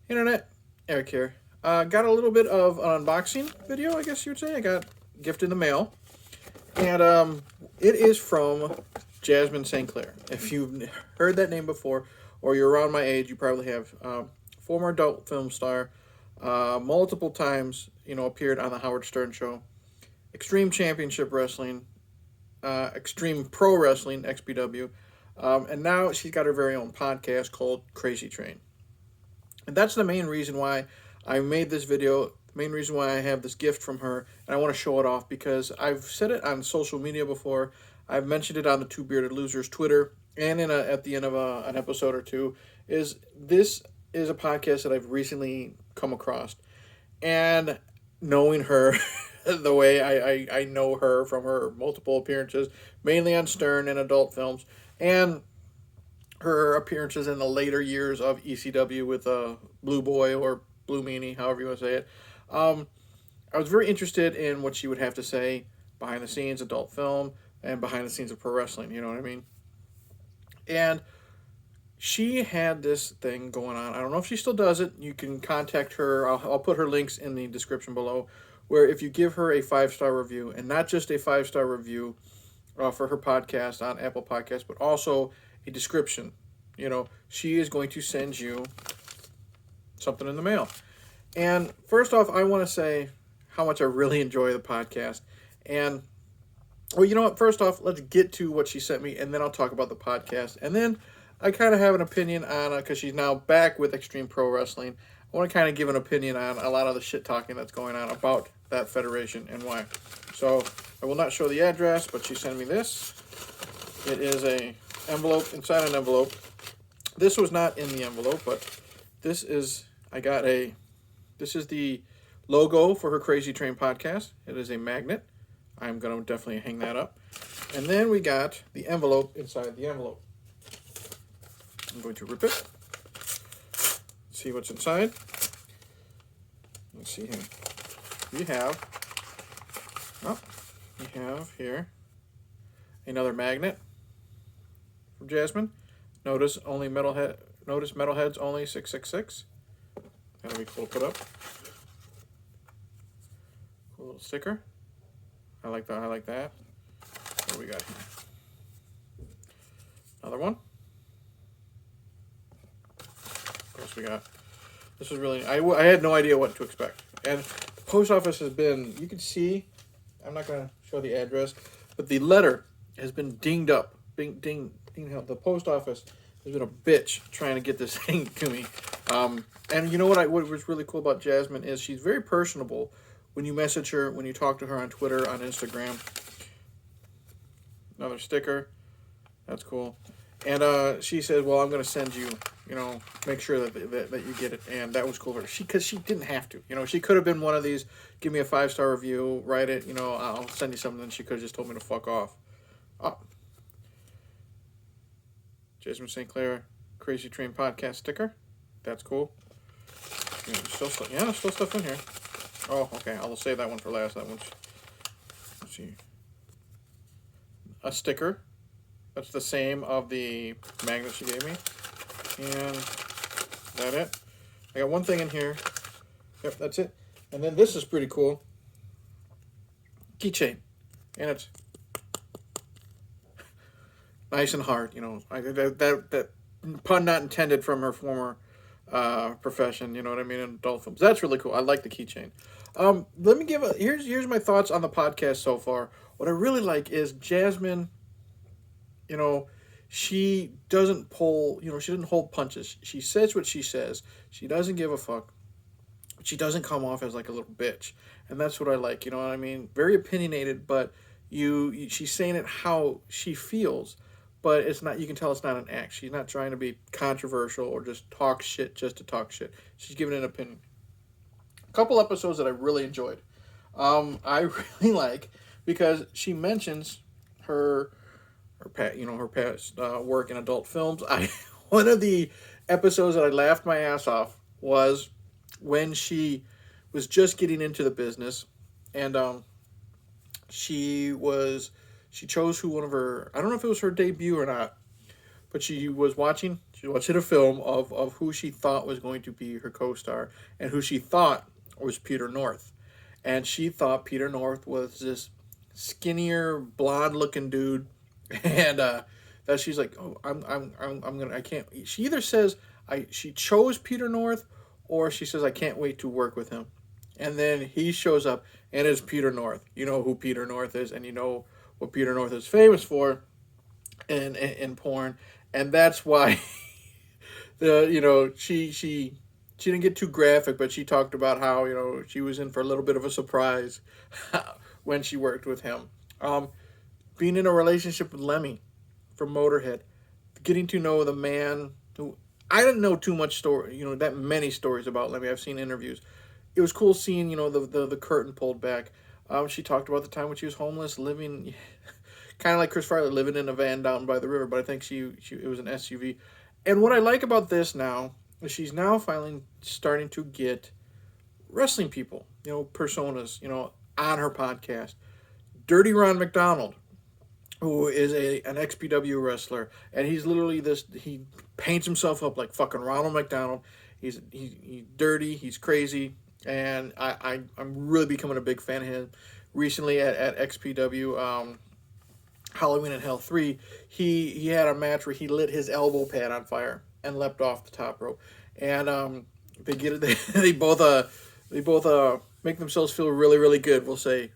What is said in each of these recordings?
Internet, Eric here. Got a little bit of an unboxing video, I guess you would say. I got a gift in the mail. And it is from Jasmin St Claire. If you've heard that name before, or you're around my age, you probably have. Former adult film star, multiple times, appeared on the Howard Stern Show, Extreme Championship Wrestling, Extreme Pro Wrestling, XPW, and now she's got her very own podcast called Krazy Train. And that's the main reason why I made this video, the main reason why I have this gift from her, and I want to show it off because I've said it on social media before. I've mentioned it on the Two Bearded Losers Twitter, and at the end of an episode or two, this is a podcast that I've recently come across. And knowing her the way I know her from her multiple appearances, mainly on Stern and adult films, and her appearances in the later years of ECW with Blue Boy or Blue Meanie, however you want to say it. I was very interested in what she would have to say behind the scenes adult film and behind the scenes of pro wrestling, you know what I mean? And she had this thing going on. I don't know if she still does it. You can contact her. I'll put her links in the description below, where if you give her a 5-star review, and not just a 5-star review for her podcast on Apple Podcasts, but also a description, she is going to send you something in the mail. And first off, I want to say how much I really enjoy the podcast. And, well, you know what? First off, let's get to what she sent me, and then I'll talk about the podcast. And then I kind of have an opinion on it because she's now back with Extreme Pro Wrestling. I want to kind of give an opinion on a lot of the shit talking that's going on about that federation and why. So I will not show the address, but she sent me this. It is a envelope inside an envelope. This was not in the envelope, but this is the logo for her Krazy Train podcast. It is a magnet. I'm going to definitely hang that up. And then we got the envelope inside the envelope. I'm going to rip it. See what's inside. Let's see here. We have here another magnet from Jasmin. Notice metalheads only 666. That'll be cool to put up. Cool little sticker. I like that. What do we got here? Another one. What else we got? This is really, I had no idea what to expect. And the post office has been, you can see, I'm not going to show the address, but the letter has been dinged up. Ding. The post office has been a bitch trying to get this thing to me. And you know what was really cool about Jasmin is she's very personable when you message her, when you talk to her on Twitter, on Instagram. Another sticker. That's cool. And she said, well, I'm going to send you, make sure that you get it. And that was cool for her. Because she didn't have to. She could have been one of these, give me a 5-star review, write it, I'll send you something. And she could have just told me to fuck off. Oh. Jasmin St Claire, Krazy Train Podcast sticker. That's cool. There's still stuff in here. Oh, okay. I'll save that one for last. That one's, let's see. A sticker. That's the same of the magnet she gave me. And is that it? I got one thing in here. Yep, that's it. And then this is pretty cool. Keychain. And it's nice and hard, that pun not intended from her former profession, you know what I mean, in adult films. That's really cool. I like the keychain. Let me here's my thoughts on the podcast so far. What I really like is Jasmin, she doesn't pull, she doesn't hold punches. She says what she says. She doesn't give a fuck. But she doesn't come off as like a little bitch. And that's what I like, you know what I mean? Very opinionated, but she's saying it how she feels. But it's not, you can tell it's not an act. She's not trying to be controversial or just talk shit just to talk shit. She's giving an opinion. A couple episodes that I really enjoyed. I really like because she mentions her past work in adult films. One of the episodes that I laughed my ass off was when she was just getting into the business, and she chose who one of her, I don't know if it was her debut or not, but she was watching She's watching a film of who she thought was going to be her co-star and who she thought was Peter North. And she thought Peter North was this skinnier, blonde-looking dude, and that she's like, oh, I can't. She either says she chose Peter North, or she says I can't wait to work with him. And then he shows up, and it's Peter North. You know who Peter North is, and you know what Peter North is famous for in porn, and that's why she didn't get too graphic, but she talked about how she was in for a little bit of a surprise when she worked with him. Being in a relationship with Lemmy from Motorhead, getting to know the man who I didn't know too much that many stories about Lemmy. I've seen interviews. It was cool seeing the curtain pulled back. She talked about the time when she was homeless, living kind of like Chris Farley, living in a van down by the river, but I think it was an SUV. And what I like about this now is she's now finally starting to get wrestling people, personas, on her podcast. Dirty Ron McDonald, who is an XPW wrestler, and he's literally he paints himself up like fucking Ronald McDonald. He's dirty, he's crazy, and I'm really becoming a big fan of him. Recently at XPW Halloween in Hell 3, he had a match where he lit his elbow pad on fire and leapt off the top rope, and they both make themselves feel really, really good, we'll say,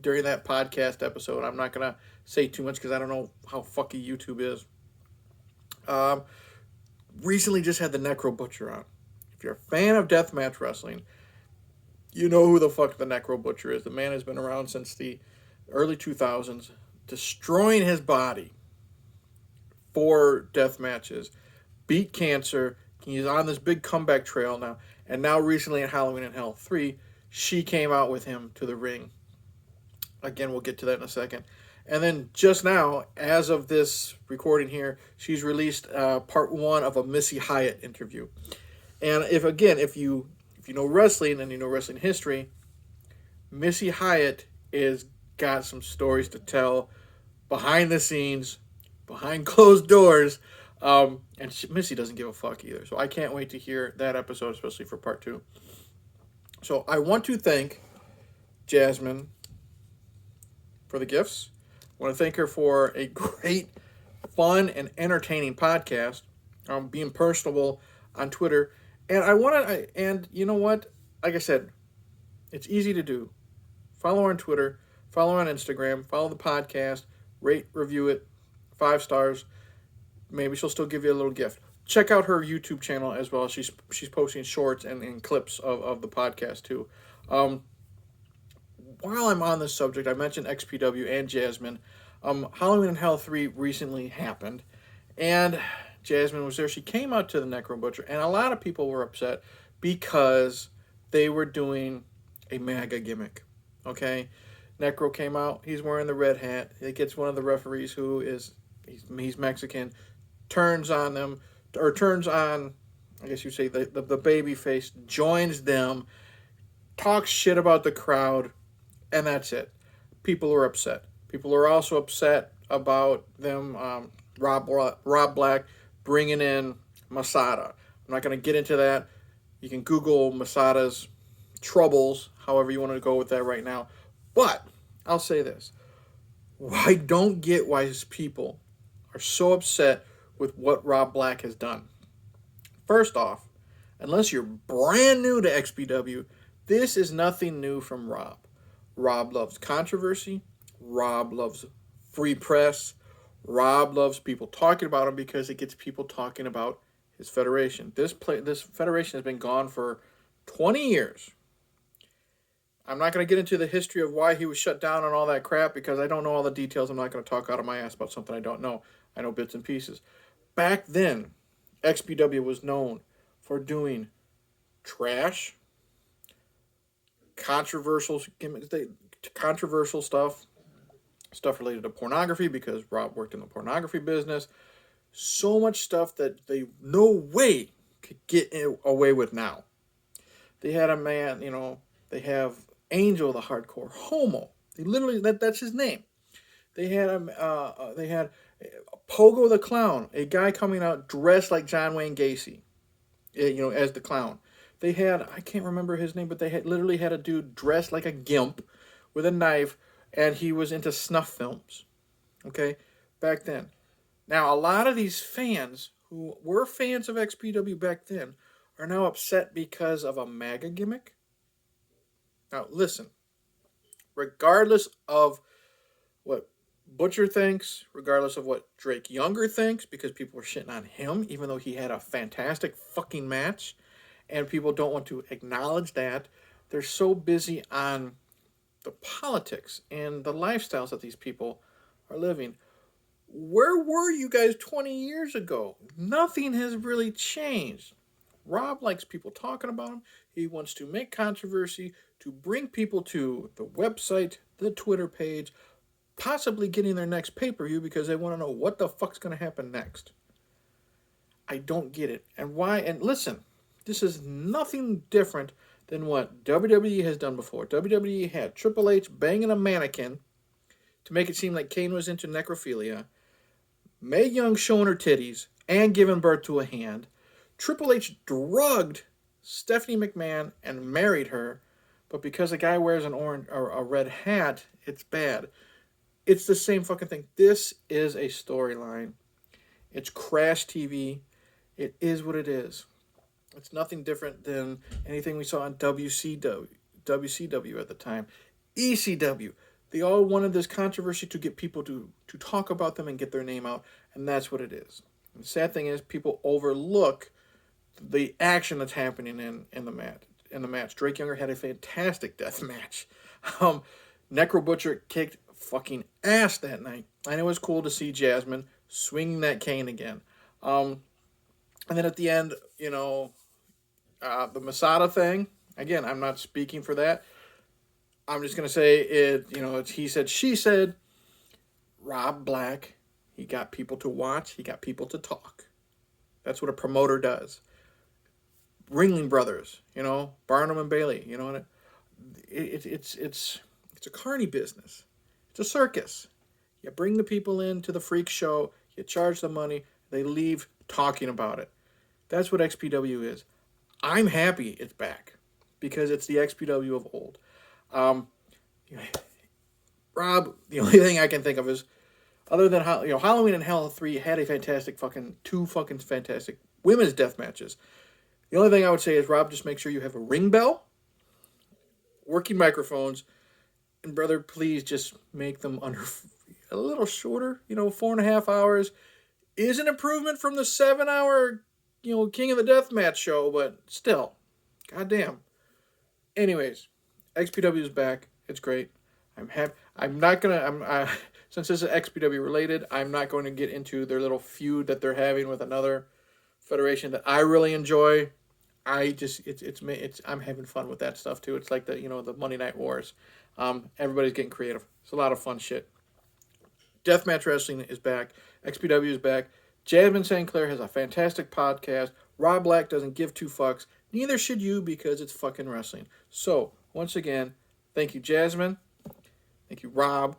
during that podcast episode. I'm not gonna say too much because I don't know how fucky YouTube is. Recently just had the Necro Butcher on. If you're a fan of deathmatch wrestling, you know who the fuck the Necro Butcher is. The man has been around since the early 2000s, destroying his body for death matches, beat cancer. He's on this big comeback trail now, and now recently at Halloween in Hell 3, she came out with him to the ring. Again, we'll get to that in a second. And then just now, as of this recording here, she's released part 1 of a Missy Hyatt interview. And if you know wrestling and you know wrestling history, Missy Hyatt is got some stories to tell behind the scenes, behind closed doors, and Missy doesn't give a fuck either. So I can't wait to hear that episode, especially for part 2. So I want to thank Jasmin for the gifts. I want to thank her for a great, fun, and entertaining podcast. Being personable on Twitter, and you know what? Like I said, it's easy to do. Follow her on Twitter. Follow her on Instagram. Follow the podcast. Rate, review it. 5 stars. Maybe she'll still give you a little gift. Check out her YouTube channel as well. She's posting shorts and clips of the podcast too. While I'm on this subject, I mentioned XPW and Jasmin. Halloween in Hell 3 recently happened, and Jasmin was there. She came out to the Necro Butcher, and a lot of people were upset because they were doing a MAGA gimmick. Okay? Necro came out. He's wearing the red hat. He gets one of the referees who he's Mexican, turns on, I guess you say, the baby face, joins them, talks shit about the crowd, and that's it. People are upset. People are also upset about them, Rob Black, bringing in Masada. I'm not going to get into that. You can Google Masada's troubles, however you want to go with that right now. But I'll say this. I don't get why his people are so upset with what Rob Black has done. First off, unless you're brand new to XPW, this is nothing new from Rob. Rob loves controversy. Rob loves free press. Rob loves people talking about him because it gets people talking about his federation. This federation has been gone for 20 years. I'm not going to get into the history of why he was shut down and all that crap because I don't know all the details. I'm not going to talk out of my ass about something I don't know. I know bits and pieces. Back then, XPW was known for doing trash, controversial stuff related to pornography because Rob worked in the pornography business. So much stuff that they no way could get away with now. They had a man, they have Angel, the hardcore homo. They literally that's his name. They had Pogo the Clown, a guy coming out dressed like John Wayne Gacy, as the clown. They had, I can't remember his name, but they had literally had a dude dressed like a gimp with a knife, and he was into snuff films. Okay, back then. Now, a lot of these fans who were fans of XPW back then are now upset because of a MAGA gimmick. Now, listen, regardless of what Butcher thinks, regardless of what Drake Younger thinks, because people were shitting on him, even though he had a fantastic fucking match, and people don't want to acknowledge that. They're so busy on the politics and the lifestyles that these people are living. Where were you guys 20 years ago? Nothing has really changed. Rob likes people talking about him. He wants to make controversy, to bring people to the website, the Twitter page, possibly getting their next pay-per-view because they want to know what the fuck's going to happen next. I don't get it. And why? And listen, this is nothing different than what WWE has done before. WWE had Triple H banging a mannequin to make it seem like Kane was into necrophilia, Mae Young showing her titties and giving birth to a hand. Triple H drugged Stephanie McMahon and married her, but because a guy wears an orange or a red hat, it's bad. It's the same fucking thing. This is a storyline. It's Crash TV. It is what it is. It's nothing different than anything we saw on WCW at the time. ECW. They all wanted this controversy to get people to talk about them and get their name out, and that's what it is. And the sad thing is people overlook the action that's happening in the match. Drake Younger had a fantastic death match. Necro Butcher kicked fucking ass that night, and it was cool to see Jasmin swinging that cane again. And then at the end, the Masada thing, again, I'm not speaking for that. I'm just going to say it's he said, she said. Rob Black, he got people to watch, he got people to talk. That's what a promoter does. Ringling Brothers, Barnum and Bailey, it's a carny business. It's a circus. You bring the people in to the freak show, you charge them money, they leave talking about it. That's what XPW is. I'm happy it's back because it's the XPW of old. Rob, the only thing I can think of is, other than Halloween and Hell 3 had a two fantastic women's death matches. The only thing I would say is, Rob, just make sure you have a ring bell, working microphones, and brother, please just make them under a little shorter. 4.5 hours is an improvement from the 7-hour, King of the Deathmatch show, but still, goddamn. Anyways, XPW is back. It's great. I'm happy. Since this is XPW related, I'm not going to get into their little feud that they're having with another federation that I really enjoy. I'm having fun with that stuff too. It's like the Monday Night Wars. Everybody's getting creative. It's a lot of fun shit. Deathmatch Wrestling is back. XPW is back. Jasmin St Claire has a fantastic podcast. Rob Black doesn't give two fucks. Neither should you, because it's fucking wrestling. So, once again, thank you, Jasmin. Thank you, Rob.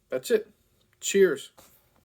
That's it. Cheers.